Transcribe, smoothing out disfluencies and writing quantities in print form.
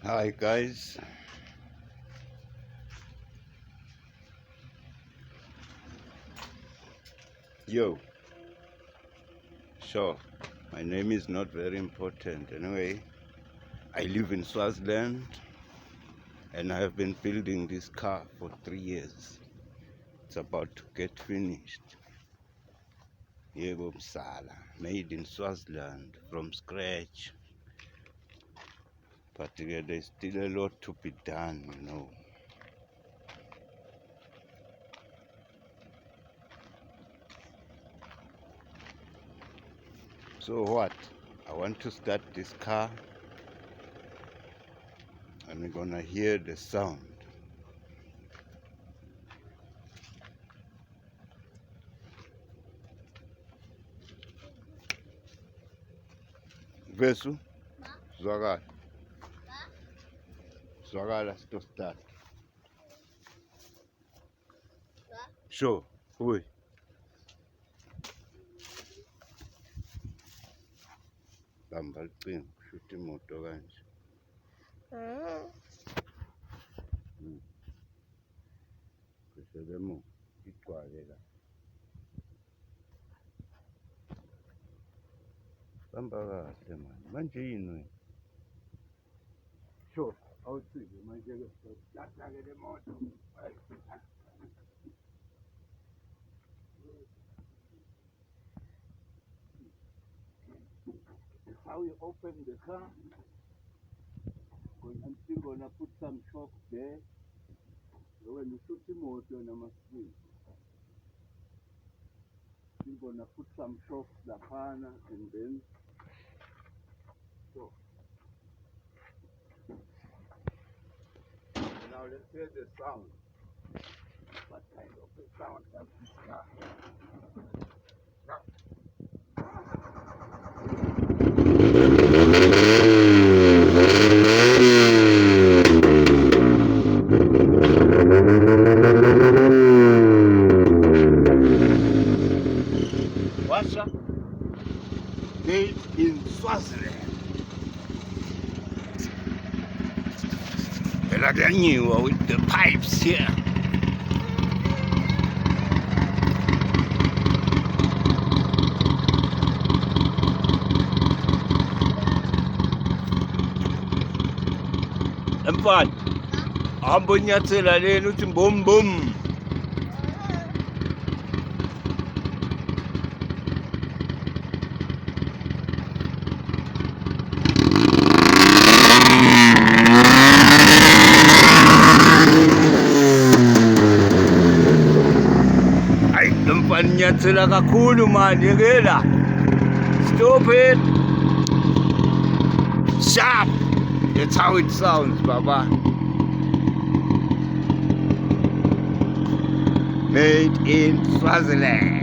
Hi guys, yo, sure, my name is not very important. Anyway, I live in Swaziland and I have been building this car for 3 years. It's about to get finished. Yebo Msala, made in Swaziland from scratch. But there's still a lot to be done. So what? I want to start this car and we're gonna hear the sound. Vesu, zwakala, zwakala to start. Sure, hui. Bamba licingo, kushuta imoto kanje. Kusele igcwale la. Bamba kahle manje yini wena? Sure, awusize manje-ke siyathatha-ke le moto. How you open the car? I'm still gonna put some shocks there. When you shoot imoto namascreen. Still gonna put some shocks laphana and then so. Now let's hear the sound. What kind of a sound does this car Washa, made in Swaziland. Like I knew with the pipes here. Emfana, hamba unyathela leli uthi mbum bum. Emfana unyathela kakhulu manje yekela. Stop it. Sharp. That's how it sounds, Baba. Made in Swaziland.